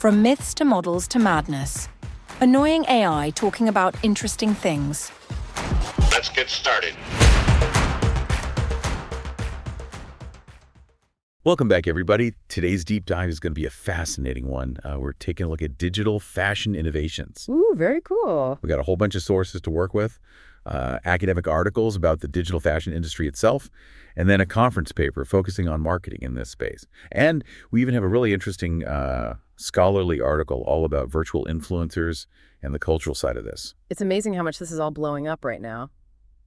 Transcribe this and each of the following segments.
From myths to models to madness. Annoying AI talking about interesting things. Let's get started. Welcome back, everybody. Today's deep dive is going to be a fascinating one. We're taking a look at digital fashion innovations. Ooh, very cool. We got a whole bunch of sources to work with, academic articles about the digital fashion industry itself, and then a conference paper focusing on marketing in this space. And we even have a really interesting scholarly article all about virtual influencers and the cultural side of this. It's amazing how much this is all blowing up right now.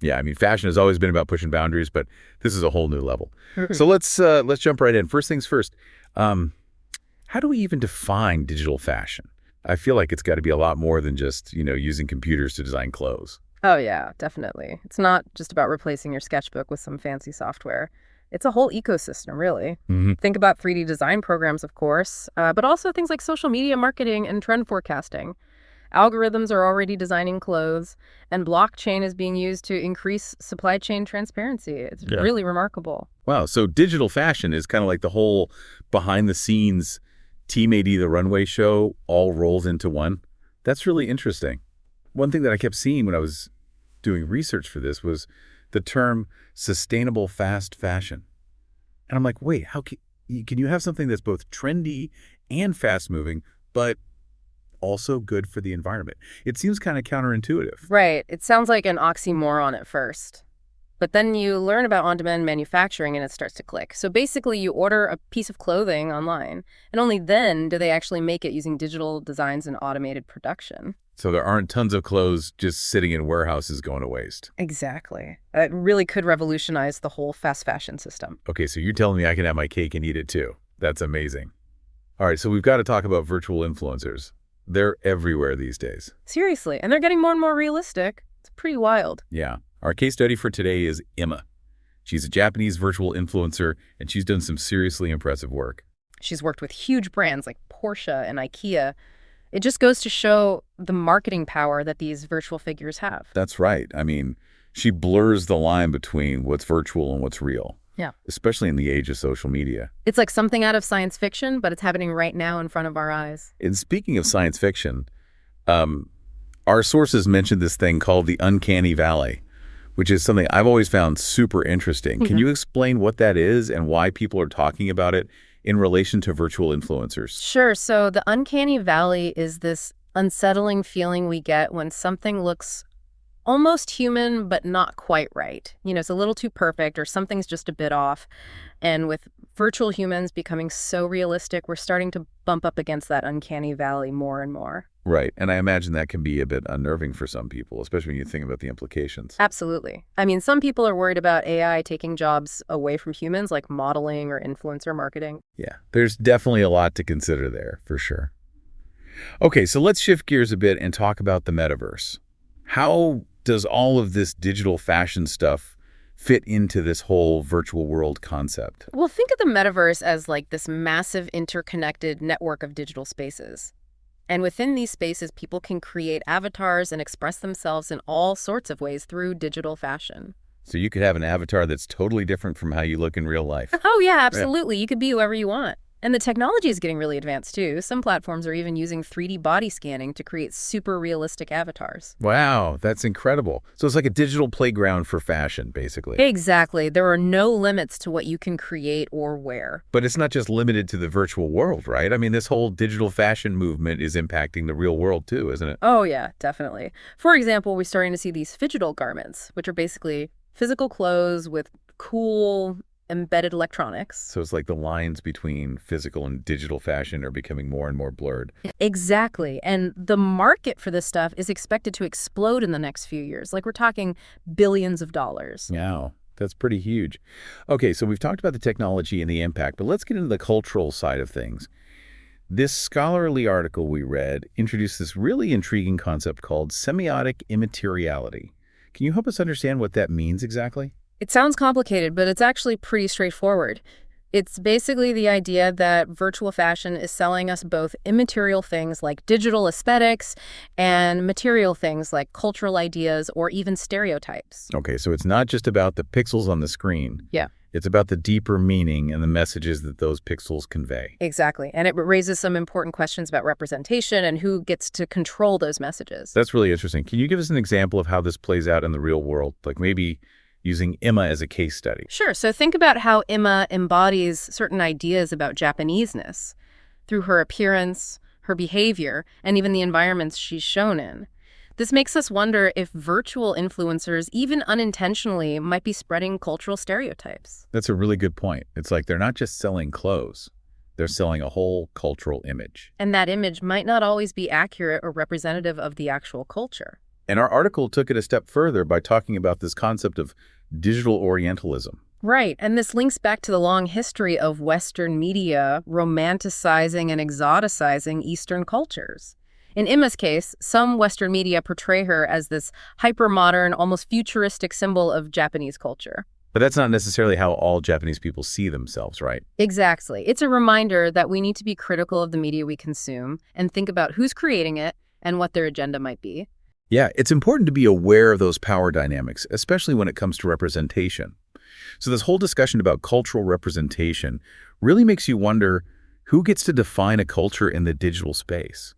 Yeah, I mean, fashion has always been about pushing boundaries, but this is a whole new level. So let's jump right in. First things first, how do we even define digital fashion? I feel like it's got to be a lot more than just, using computers to design clothes. Oh, yeah, definitely. It's not just about replacing your sketchbook with some fancy software. It's a whole ecosystem, really. Mm-hmm. Think about 3D design programs, of course, but also things like social media marketing and trend forecasting. Algorithms are already designing clothes, and blockchain is being used to increase supply chain transparency. It's really remarkable. Wow, so digital fashion is kind of like the whole behind-the-scenes Team AD the runway show all rolls into one. That's really interesting. One thing that I kept seeing when I was doing research for this was the term sustainable fast fashion. And I'm like, wait, how can you have something that's both trendy and fast-moving, but also good for the environment? It seems kind of counterintuitive. Right. It sounds like an oxymoron at first. But then you learn about on-demand manufacturing and it starts to click. So basically you order a piece of clothing online, and only then do they actually make it using digital designs and automated production. So there aren't tons of clothes just sitting in warehouses going to waste. Exactly. It really could revolutionize the whole fast fashion system. Okay, so you're telling me I can have my cake and eat it too. That's amazing. All right, so we've got to talk about virtual influencers. They're everywhere these days. Seriously, and they're getting more and more realistic. It's pretty wild. Yeah. Our case study for today is Emma. She's a Japanese virtual influencer, and she's done some seriously impressive work. She's worked with huge brands like Porsche and IKEA. It just goes to show the marketing power that these virtual figures have. That's right. I mean, she blurs the line between what's virtual and what's real. Yeah. Especially in the age of social media. It's like something out of science fiction, but it's happening right now in front of our eyes. And speaking of science fiction, our sources mentioned this thing called the uncanny valley, which is something I've always found super interesting. Can you explain what that is and why people are talking about it in relation to virtual influencers? Sure. So the uncanny valley is this unsettling feeling we get when something looks almost human, but not quite right. It's a little too perfect or something's just a bit off. And with virtual humans becoming so realistic, we're starting to bump up against that uncanny valley more and more. Right. And I imagine that can be a bit unnerving for some people, especially when you think about the implications. Absolutely. I mean, some people are worried about AI taking jobs away from humans, like modeling or influencer marketing. Yeah, there's definitely a lot to consider there, for sure. Okay, so let's shift gears a bit and talk about the metaverse. How does all of this digital fashion stuff fit into this whole virtual world concept? Well, think of the metaverse as like this massive interconnected network of digital spaces. And within these spaces, people can create avatars and express themselves in all sorts of ways through digital fashion. So you could have an avatar that's totally different from how you look in real life. Oh, yeah, absolutely. You could be whoever you want. And the technology is getting really advanced, too. Some platforms are even using 3D body scanning to create super realistic avatars. Wow, that's incredible. So it's like a digital playground for fashion, basically. Exactly. There are no limits to what you can create or wear. But it's not just limited to the virtual world, right? I mean, this whole digital fashion movement is impacting the real world, too, isn't it? Oh, yeah, definitely. For example, we're starting to see these phygital garments, which are basically physical clothes with cool embedded electronics. So it's like the lines between physical and digital fashion are becoming more and more blurred. Exactly. And the market for this stuff is expected to explode in the next few years. Like, we're talking billions of dollars. Wow, that's pretty huge. Okay, so we've talked about the technology and the impact, but let's get into the cultural side of things. This scholarly article we read introduced this really intriguing concept called semiotic immateriality. Can you help us understand what that means exactly? It sounds complicated, but it's actually pretty straightforward. It's basically the idea that virtual fashion is selling us both immaterial things like digital aesthetics and material things like cultural ideas or even stereotypes. Okay, so it's not just about the pixels on the screen. Yeah. It's about the deeper meaning and the messages that those pixels convey. Exactly. And it raises some important questions about representation and who gets to control those messages. That's really interesting. Can you give us an example of how this plays out in the real world? Like maybe using Emma as a case study. Sure. So think about how Emma embodies certain ideas about Japaneseness through her appearance, her behavior, and even the environments she's shown in. This makes us wonder if virtual influencers, even unintentionally, might be spreading cultural stereotypes. That's a really good point. It's like they're not just selling clothes. They're selling a whole cultural image. And that image might not always be accurate or representative of the actual culture. And our article took it a step further by talking about this concept of digital Orientalism. Right, and this links back to the long history of Western media romanticizing and exoticizing Eastern cultures. In Emma's case, some Western media portray her as this hyper-modern, almost futuristic symbol of Japanese culture. But that's not necessarily how all Japanese people see themselves, right? Exactly. It's a reminder that we need to be critical of the media we consume and think about who's creating it and what their agenda might be. Yeah, it's important to be aware of those power dynamics, especially when it comes to representation. So this whole discussion about cultural representation really makes you wonder who gets to define a culture in the digital space.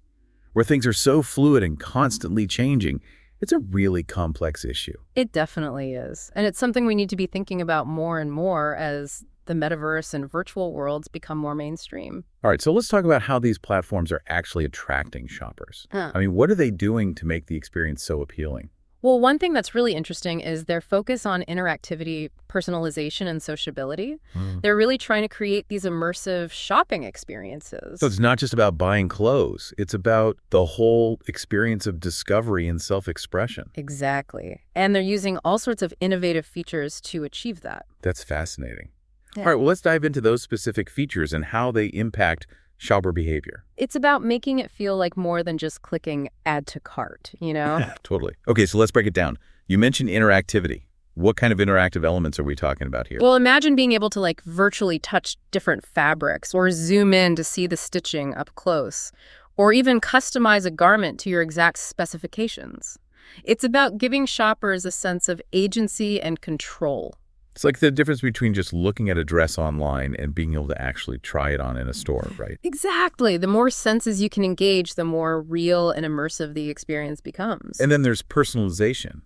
Where things are so fluid and constantly changing, it's a really complex issue. It definitely is. And it's something we need to be thinking about more and more as the metaverse and virtual worlds become more mainstream. All right, so let's talk about how these platforms are actually attracting shoppers. I mean, what are they doing to make the experience so appealing? Well, one thing that's really interesting is their focus on interactivity, personalization, and sociability. They're really trying to create these immersive shopping experiences. So it's not just about buying clothes. It's about the whole experience of discovery and self-expression. Exactly. And they're using all sorts of innovative features to achieve that. That's fascinating. Yeah. All right, well, let's dive into those specific features and how they impact shopper behavior. It's about making it feel like more than just clicking add to cart, you know? Totally. Okay, so let's break it down. You mentioned interactivity. What kind of interactive elements are we talking about here? Well, imagine being able to virtually touch different fabrics or zoom in to see the stitching up close, or even customize a garment to your exact specifications. It's about giving shoppers a sense of agency and control. It's like the difference between just looking at a dress online and being able to actually try it on in a store, right? Exactly. The more senses you can engage, the more real and immersive the experience becomes. And then there's personalization.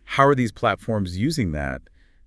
How are these platforms using that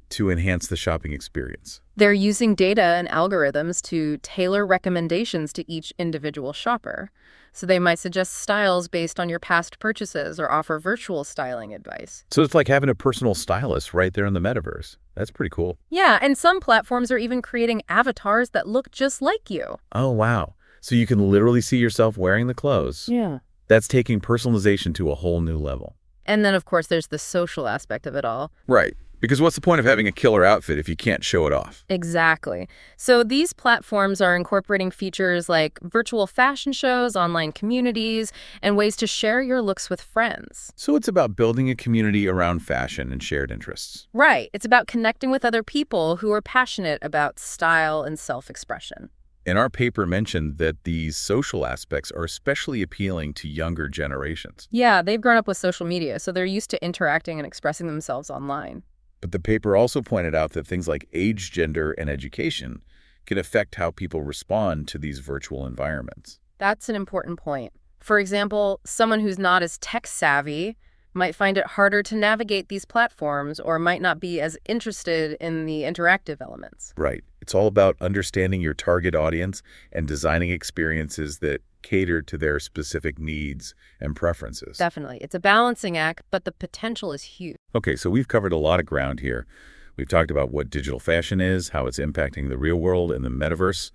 to enhance the shopping experience? They're using data and algorithms to tailor recommendations to each individual shopper. So they might suggest styles based on your past purchases or offer virtual styling advice. So it's like having a personal stylist right there in the metaverse. That's pretty cool. Yeah, and some platforms are even creating avatars that look just like you. Oh, wow. So you can literally see yourself wearing the clothes. Yeah. That's taking personalization to a whole new level. And then, of course, there's the social aspect of it all. Right. Because what's the point of having a killer outfit if you can't show it off? Exactly. So these platforms are incorporating features like virtual fashion shows, online communities, and ways to share your looks with friends. So it's about building a community around fashion and shared interests. Right. It's about connecting with other people who are passionate about style and self-expression. And our paper mentioned that these social aspects are especially appealing to younger generations. Yeah, they've grown up with social media, so they're used to interacting and expressing themselves online. But the paper also pointed out that things like age, gender, and education can affect how people respond to these virtual environments. That's an important point. For example, someone who's not as tech-savvy might find it harder to navigate these platforms or might not be as interested in the interactive elements. Right. It's all about understanding your target audience and designing experiences that cater to their specific needs and preferences. Definitely. It's a balancing act, but the potential is huge. Okay, so we've covered a lot of ground here. We've talked about what digital fashion is, how it's impacting the real world and the metaverse,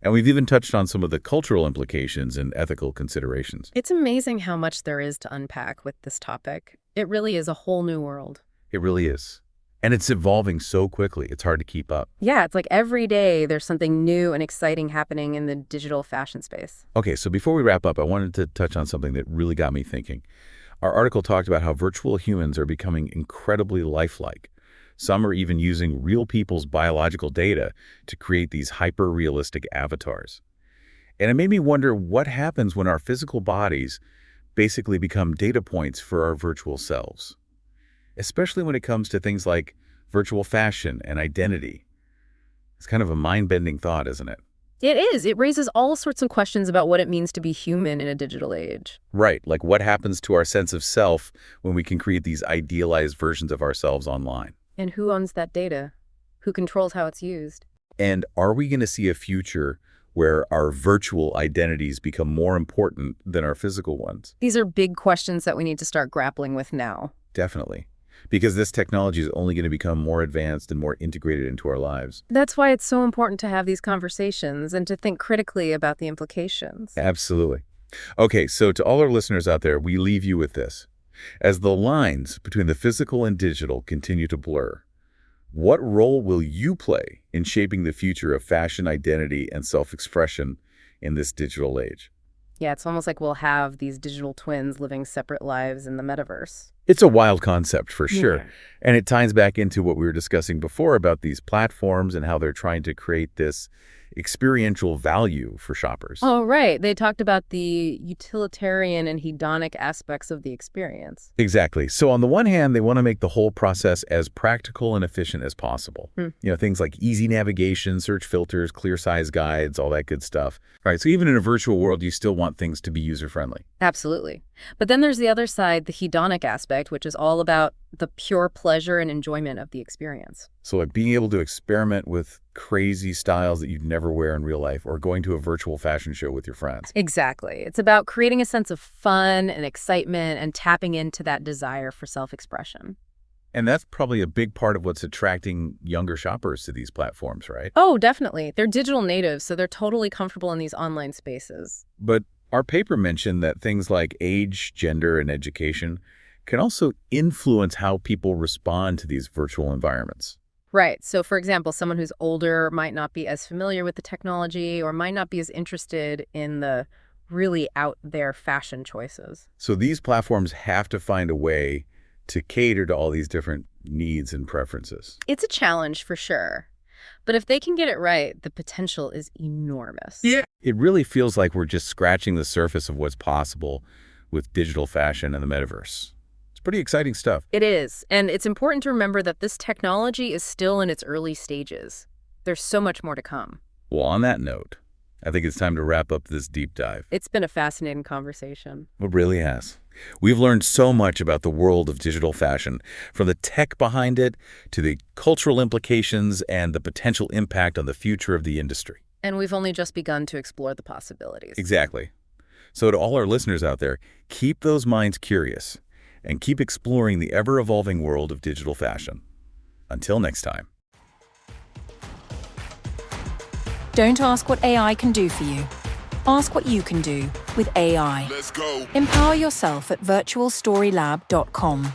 and we've even touched on some of the cultural implications and ethical considerations. It's amazing how much there is to unpack with this topic. It really is a whole new world. It really is. And it's evolving so quickly, it's hard to keep up. Yeah, it's like every day there's something new and exciting happening in the digital fashion space. Okay, so before we wrap up, I wanted to touch on something that really got me thinking. Our article talked about how virtual humans are becoming incredibly lifelike. Some are even using real people's biological data to create these hyper-realistic avatars. And it made me wonder what happens when our physical bodies basically become data points for our virtual selves, especially when it comes to things like virtual fashion and identity. It's kind of a mind-bending thought, isn't it? It is. It raises all sorts of questions about what it means to be human in a digital age. Right, like what happens to our sense of self when we can create these idealized versions of ourselves online? And who owns that data? Who controls how it's used? And are we going to see a future where our virtual identities become more important than our physical ones? These are big questions that we need to start grappling with now. Definitely. Because this technology is only going to become more advanced and more integrated into our lives. That's why it's so important to have these conversations and to think critically about the implications. Absolutely. Okay, so to all our listeners out there, we leave you with this. As the lines between the physical and digital continue to blur, what role will you play in shaping the future of fashion, identity, and self-expression in this digital age? Yeah, it's almost like we'll have these digital twins living separate lives in the metaverse. It's a wild concept for sure. Yeah. And it ties back into what we were discussing before about these platforms and how they're trying to create this experiential value for shoppers. Oh, right. They talked about the utilitarian and hedonic aspects of the experience. Exactly. So on the one hand, they want to make the whole process as practical and efficient as possible. Things like easy navigation, search filters, clear size guides, all that good stuff. Right. So even in a virtual world, you still want things to be user-friendly. Absolutely. But then there's the other side, the hedonic aspect, which is all about the pure pleasure and enjoyment of the experience. So like being able to experiment with crazy styles that you'd never wear in real life or going to a virtual fashion show with your friends. Exactly. It's about creating a sense of fun and excitement and tapping into that desire for self-expression. And that's probably a big part of what's attracting younger shoppers to these platforms, right? Oh, definitely. They're digital natives, so they're totally comfortable in these online spaces. But our paper mentioned that things like age, gender, and education can also influence how people respond to these virtual environments. Right. So, for example, someone who's older might not be as familiar with the technology or might not be as interested in the really out there fashion choices. So these platforms have to find a way to cater to all these different needs and preferences. It's a challenge for sure. But if they can get it right, the potential is enormous. Yeah. It really feels like we're just scratching the surface of what's possible with digital fashion and the metaverse. It's pretty exciting stuff. It is. And it's important to remember that this technology is still in its early stages. There's so much more to come. Well, on that note, I think it's time to wrap up this deep dive. It's been a fascinating conversation. It really has. We've learned so much about the world of digital fashion, from the tech behind it to the cultural implications and the potential impact on the future of the industry. And we've only just begun to explore the possibilities. Exactly. So to all our listeners out there, keep those minds curious and keep exploring the ever-evolving world of digital fashion. Until next time. Don't ask what AI can do for you. Ask what you can do with AI. Let's go. Empower yourself at virtualstorylab.com.